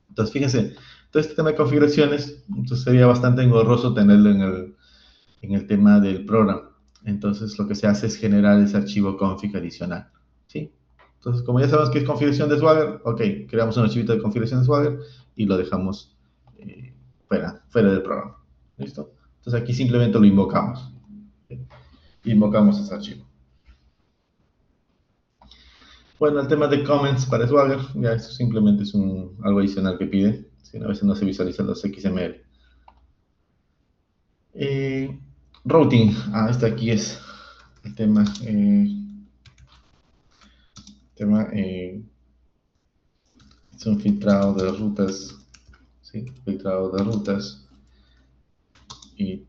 A: Entonces, fíjense, todo este tema de configuraciones, entonces sería bastante engorroso tenerlo en el tema del programa. Entonces, lo que se hace es generar ese archivo config adicional, ¿sí? Entonces, como ya sabemos que es configuración de Swagger, ok, creamos un archivito de configuración de Swagger y lo dejamos fuera del programa, ¿listo? Entonces, aquí simplemente lo invocamos, ¿sí? Invocamos ese archivo. Bueno, el tema de comments para Swagger, ya esto simplemente es algo adicional que pide, ¿sí? A veces no se visualizan los XML. Eh, Routing, este aquí es el tema, es un filtrado de rutas, ¿sí? Filtrado de rutas y,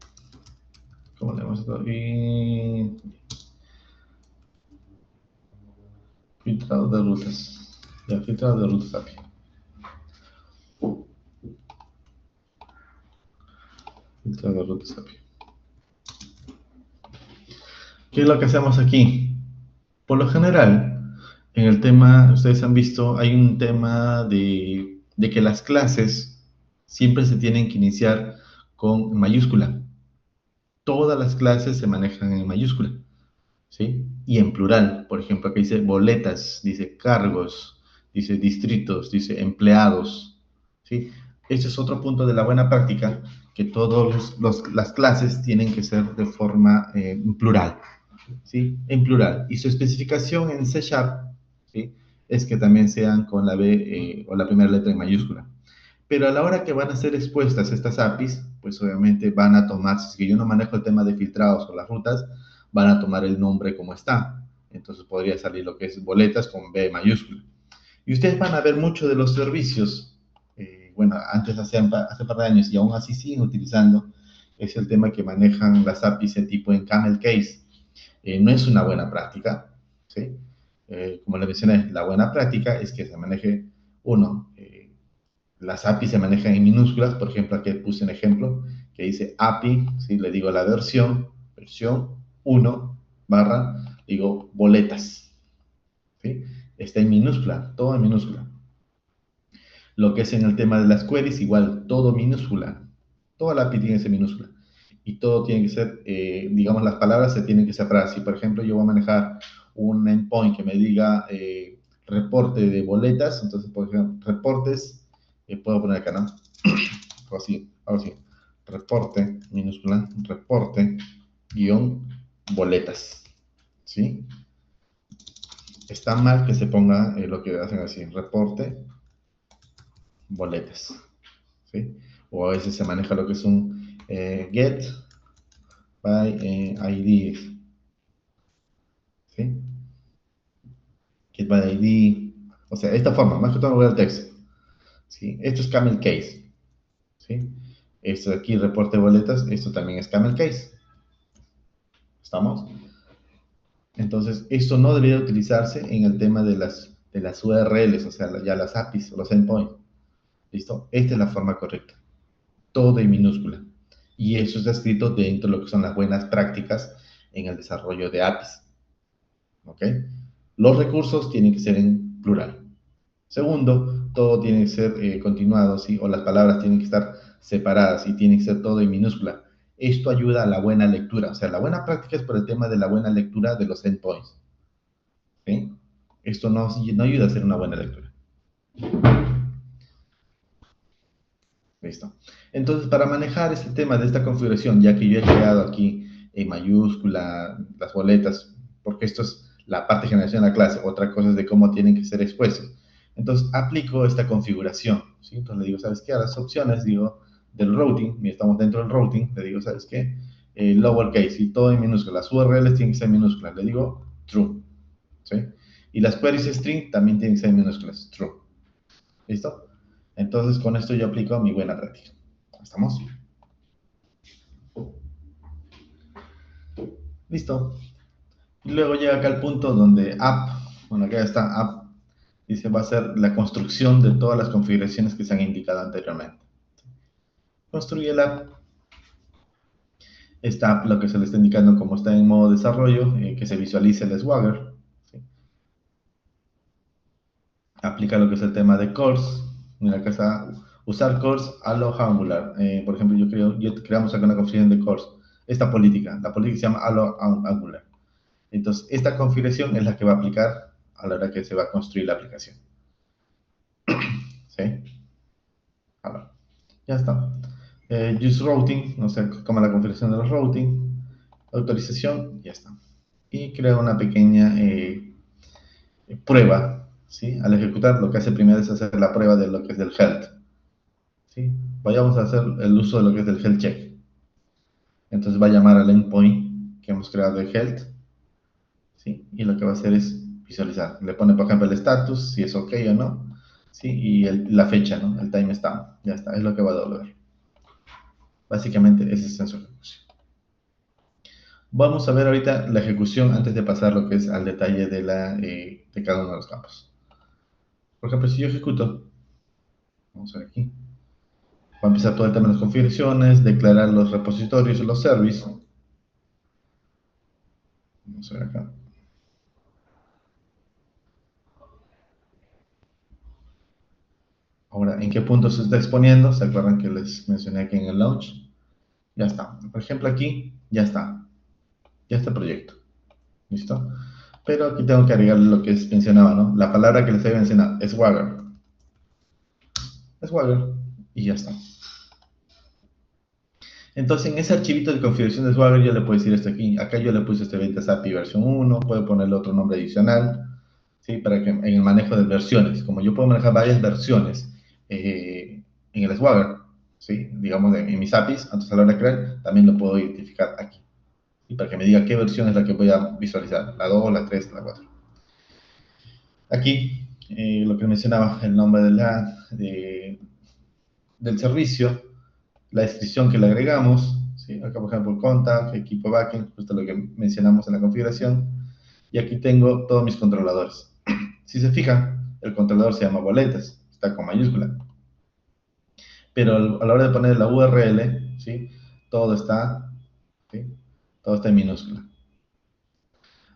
A: ¿cómo le vamos a hacer? Y filtrado de rutas, ya, filtrado de rutas API. Filtrado de rutas API. ¿Qué es lo que hacemos aquí? Por lo general, en el tema, ustedes han visto, hay un tema de que las clases siempre se tienen que iniciar con mayúscula. Todas las clases se manejan en mayúscula, ¿sí? Y en plural. Por ejemplo, aquí dice boletas, dice cargos, dice distritos, dice empleados, ¿sí? Este es otro punto de la buena práctica, que todas las clases tienen que ser de forma plural, ¿sí? En plural. Y su especificación en C#, ¿sí? Es que también sean con la B o la primera letra en mayúscula. Pero a la hora que van a ser expuestas estas APIs, pues obviamente van a tomar, si es que yo no manejo el tema de filtrados o las rutas, van a tomar el nombre como está. Entonces podría salir lo que es boletas con B mayúscula. Y ustedes van a ver mucho de los servicios, bueno, antes hace un par de años y aún así siguen utilizando, es el tema que manejan las APIs de tipo en camel case. No es una buena práctica, ¿sí? Como les mencioné, la buena práctica es que se maneje, uno, las APIs se manejan en minúsculas, por ejemplo, aquí puse un ejemplo que dice API, ¿sí? Le digo la versión 1 barra, digo boletas, ¿sí? Está en minúscula, todo en minúscula. Lo que es en el tema de las queries, igual, todo minúscula. Toda la API tiene que ser minúscula. Y todo tiene que ser, digamos, las palabras se tienen que separar. Si, por ejemplo, yo voy a manejar un endpoint que me diga reporte de boletas, entonces, por ejemplo, reportes, puedo poner acá, ¿no? Ahora sí. Reporte, minúscula, reporte, guión, boletas. ¿Sí? Está mal que se ponga lo que hacen así, reporte, boletas. ¿Sí? O a veces se maneja lo que es un get by ID. ¿Sí? Get by ID. O sea, esta forma, más que todo voy al texto. ¿Sí? Esto es camel case. ¿Sí? Esto de aquí, reporte de boletas, esto también es camel case. ¿Estamos? Entonces, esto no debería utilizarse en el tema de las URLs, o sea, ya las APIs o los endpoints. ¿Listo? Esta es la forma correcta. Todo en minúscula. Y eso está escrito dentro de lo que son las buenas prácticas en el desarrollo de APIs. ¿Ok? Los recursos tienen que ser en plural. Segundo, todo tiene que ser continuado, ¿sí? O las palabras tienen que estar separadas y tiene que ser todo en minúscula. Esto ayuda a la buena lectura. O sea, la buena práctica es por el tema de la buena lectura de los endpoints. ¿Sí? Esto no ayuda a hacer una buena lectura. Listo. Entonces, para manejar este tema de esta configuración, ya que yo he creado aquí en mayúscula las boletas, porque esto es la parte de generación de la clase, otra cosa es de cómo tienen que ser expuestos. Entonces aplico esta configuración, ¿sí? Entonces le digo, ¿sabes qué? A las opciones, digo, del routing, y estamos dentro del routing, le digo, ¿sabes qué? Lowercase, y todo en minúsculas, las URLs tienen que ser minúsculas, le digo true, ¿sí? Y las queries string también tienen que ser minúsculas, true. ¿Listo? Entonces con esto yo aplico mi buena práctica. ¿Estamos? Listo. Y luego llega acá el punto donde app, bueno, acá está app, dice va a ser la construcción de todas las configuraciones que se han indicado anteriormente. Construye la app. Esta app lo que se le está indicando como está en modo desarrollo, que se visualice el Swagger. ¿Sí? Aplica lo que es el tema de cores. Mira, acá está usar cores a lo Angular. Por ejemplo, yo creamos acá una configuración de cores. Esta política, la política se llama a lo Angular. Entonces, esta configuración es la que va a aplicar a la hora que se va a construir la aplicación. ¿Sí? Ahora, ya está. Use routing, no sé, como la configuración de los routing. Autorización, ya está. Y crea una pequeña prueba, ¿sí? Al ejecutar, lo que hace primero es hacer la prueba de lo que es del health, ¿sí? Vayamos a hacer el uso de lo que es del health check. Entonces va a llamar al endpoint que hemos creado de health, ¿sí? Y lo que va a hacer es visualizar. Le pone, por ejemplo, el status, si es ok o no, ¿sí? Y la fecha, ¿no? El timestamp, ya está, es lo que va a devolver. Básicamente ese es su ejecución. Vamos a ver ahorita la ejecución antes de pasar lo que es al detalle de cada uno de los campos. Por ejemplo, si yo ejecuto, vamos a ver aquí, va a empezar todo el tema de las configuraciones, declarar los repositorios y los services. Vamos a ver acá. Ahora, ¿en qué punto se está exponiendo? ¿Se acuerdan que les mencioné aquí en el launch? Ya está. Por ejemplo, aquí ya está. Ya está el proyecto. ¿Listo? Pero aquí tengo que agregarle lo que mencionaba, ¿no? La palabra que les había mencionado, Swagger. Swagger. Y ya está. Entonces, en ese archivito de configuración de Swagger, yo le puedo decir esto aquí. Acá yo le puse este Ventas API versión 1, puedo ponerle otro nombre adicional, ¿sí? Para que en el manejo de versiones, como yo puedo manejar varias versiones en el Swagger, ¿sí? Digamos, en mis APIs, entonces a la hora de crear, también lo puedo identificar aquí. Y para que me diga qué versión es la que voy a visualizar, la 2, la 3, la 4. Aquí, lo que mencionaba, el nombre del servicio, la descripción que le agregamos, ¿sí? Acá por ejemplo contact, equipo backend, justo lo que mencionamos en la configuración, y aquí tengo todos mis controladores. Si se fijan, el controlador se llama boletas, está con mayúscula, pero a la hora de poner la URL, ¿sí? Todo está, ¿sí? Todo está en minúscula.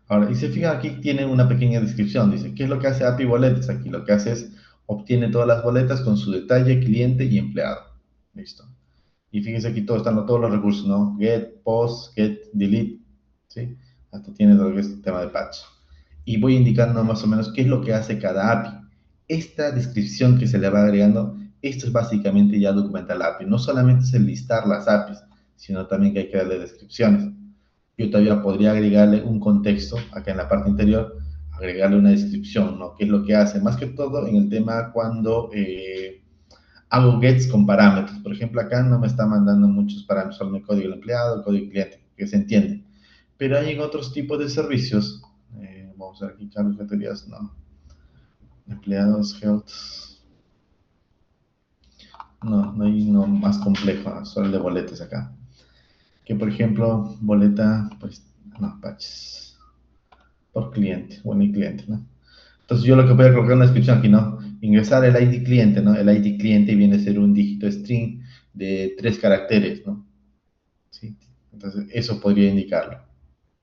A: Ahora, y se fijan aquí tiene una pequeña descripción, dice, ¿qué es lo que hace API Boletas? Aquí lo que hace es, obtiene todas las boletas con su detalle, cliente y empleado. Listo. Y fíjense aquí están todos los recursos, ¿no? Get, post, get, delete, ¿sí? Hasta tiene todo este tema de patch. Y voy indicando más o menos qué es lo que hace cada API. Esta descripción que se le va agregando, esto es básicamente ya documentar la API. No solamente es el listar las APIs, sino también que hay que darle descripciones. Yo todavía podría agregarle un contexto, acá en la parte interior, agregarle una descripción, ¿no? ¿Qué es lo que hace? Más que todo en el tema cuando hago gets con parámetros. Por ejemplo, acá no me está mandando muchos parámetros, solo el código del empleado, el código del cliente, que se entiende. Pero hay en otros tipos de servicios, vamos a ver aquí, Carlos, categorías, no. Empleados, health. No hay uno más complejo, solo el de boletas acá. Que por ejemplo, boleta, pues, no, patches. Por cliente, bueno, y cliente, ¿no? Entonces yo lo que voy a colocar en la descripción aquí, ¿no? Ingresar el ID cliente, ¿no? El ID cliente viene a ser un dígito string de 3 caracteres, ¿no? ¿Sí? Entonces eso podría indicarlo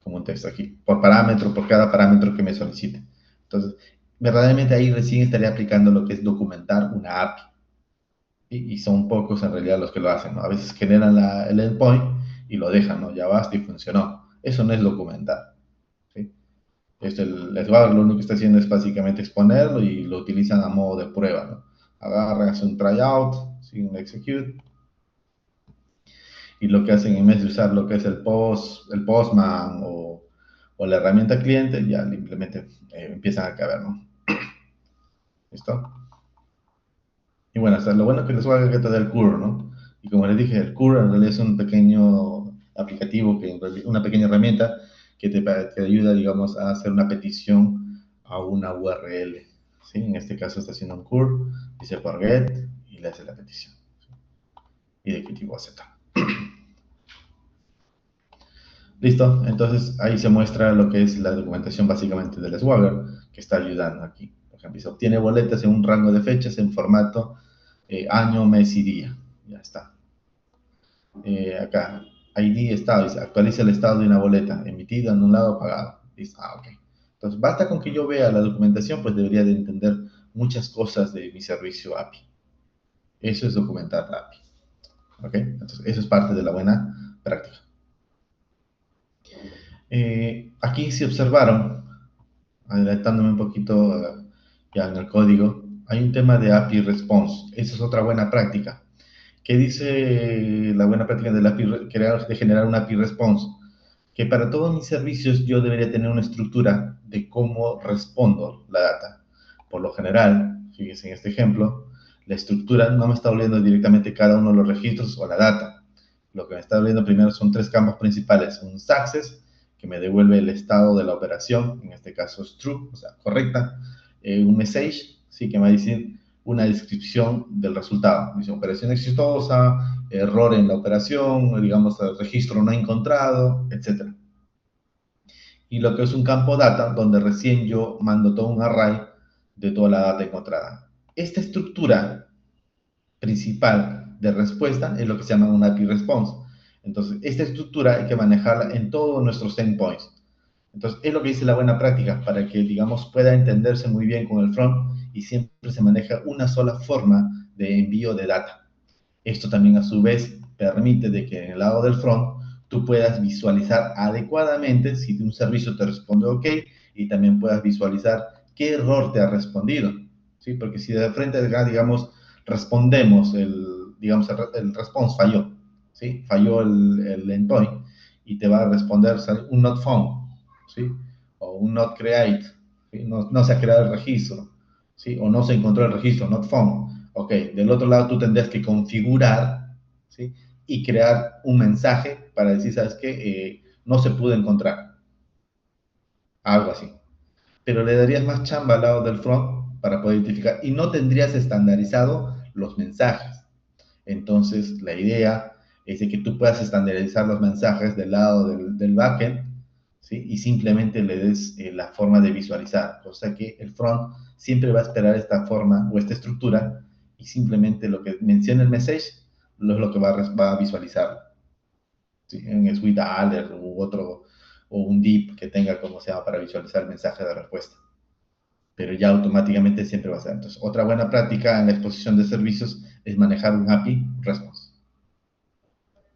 A: como un texto aquí, por parámetro, por cada parámetro que me solicite. Entonces, verdaderamente ahí recién estaría aplicando lo que es documentar una API. Y son pocos en realidad los que lo hacen, ¿no? A veces generan el endpoint y lo dejan, ¿no? Ya basta y funcionó. Eso no es documentar, ¿sí? El Swagger lo único que está haciendo es básicamente exponerlo y lo utilizan a modo de prueba, ¿no? Agarran, hacen un tryout, siguen un execute, y lo que hacen en vez de usar lo que es el Postman o la herramienta cliente, ya simplemente empiezan a caber, ¿no? ¿Listo? Y bueno, hasta lo bueno es que les voy a que te da el curl, ¿no? Y como les dije, el curl en realidad es un pequeño aplicativo, una pequeña herramienta que te ayuda, digamos, a hacer una petición a una URL. ¿Sí? En este caso está haciendo un curl, dice forget y le hace la petición. ¿Sí? Y de qué tipo aceptar. Listo, entonces ahí se muestra lo que es la documentación básicamente del Swagger que está ayudando aquí. Por ejemplo, se obtiene boletas en un rango de fechas en formato año, mes y día. Ya está. Acá, ID, estado, dice, actualiza el estado de una boleta, emitido, anulado, pagado. Dice, ok. Entonces, basta con que yo vea la documentación, pues debería de entender muchas cosas de mi servicio API. Eso es documentar la API. ¿Ok? Entonces, eso es parte de la buena práctica. Aquí si observaron, adelantándome un poquito ya en el código, hay un tema de API Response. Esa es otra buena práctica. ¿Qué dice la buena práctica de, de generar un API Response? Que para todos mis servicios yo debería tener una estructura de cómo respondo la data. Por lo general, fíjense en este ejemplo, la estructura no me está abriendo directamente cada uno de los registros o la data. Lo que me está abriendo primero son tres campos principales. Un success, que me devuelve el estado de la operación, en este caso es true, o sea, correcta. Un message, sí, que me va a decir una descripción del resultado. Dice, operación exitosa, error en la operación, digamos, el registro no encontrado, etc. Y lo que es un campo data, donde recién yo mando todo un array de toda la data encontrada. Esta estructura principal de respuesta es lo que se llama un API response. Entonces, esta estructura hay que manejarla en todos nuestros endpoints. Entonces, es lo que dice la buena práctica para que, digamos, pueda entenderse muy bien con el front y siempre se maneja una sola forma de envío de data. Esto también, a su vez, permite de que en el lado del front tú puedas visualizar adecuadamente si un servicio te responde OK y también puedas visualizar qué error te ha respondido. ¿Sí? Porque si de frente, digamos, respondemos, digamos, el response falló, ¿sí? Falló el endpoint y te va a responder un not found, ¿sí? O un not create, ¿sí? No se ha creado el registro, ¿sí? O no se encontró el registro, not found. Ok, del otro lado tú tendrías que configurar, ¿sí? Y crear un mensaje para decir, ¿sabes qué? No se pudo encontrar. Algo así. Pero le darías más chamba al lado del front para poder identificar y no tendrías estandarizado los mensajes. Entonces, la idea es de que tú puedas estandarizar los mensajes del lado del backend, ¿sí? Y simplemente le des la forma de visualizar. O sea que el front siempre va a esperar esta forma o esta estructura y simplemente lo que menciona el message es lo que va a visualizar. ¿Sí? En Suite Alert u otro, o un deep que tenga como se llama para visualizar el mensaje de respuesta. Pero ya automáticamente siempre va a ser. Entonces, otra buena práctica en la exposición de servicios es manejar un API response.